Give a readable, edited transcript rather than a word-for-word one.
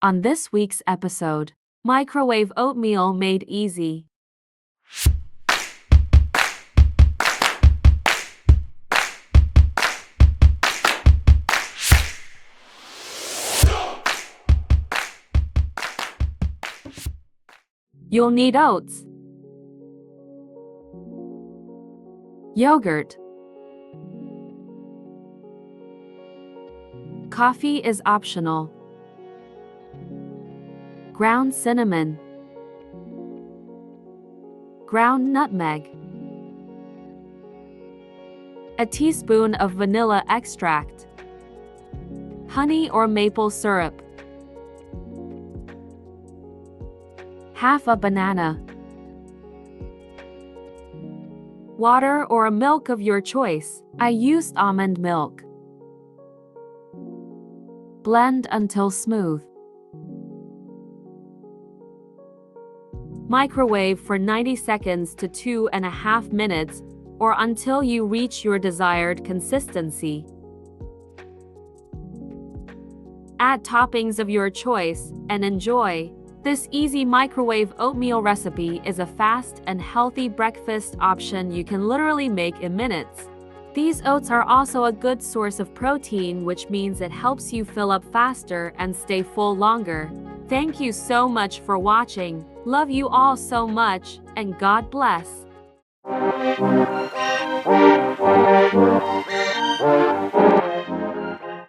On this week's episode, microwave oatmeal made easy. You'll need oats, yogurt, coffee is optional, ground cinnamon, ground nutmeg, a teaspoon of vanilla extract, honey or maple syrup, half a banana, water or milk of your choice. I used almond milk. Blend until smooth. Microwave for 90 seconds to 2.5 minutes or until you reach your desired consistency. Add toppings of your choice and enjoy. This easy microwave oatmeal recipe is a fast and healthy breakfast option you can literally make in minutes. These oats are also a good source of protein, which means it helps you fill up faster and stay full longer. Thank you so much for watching. Love you all so much, and God bless.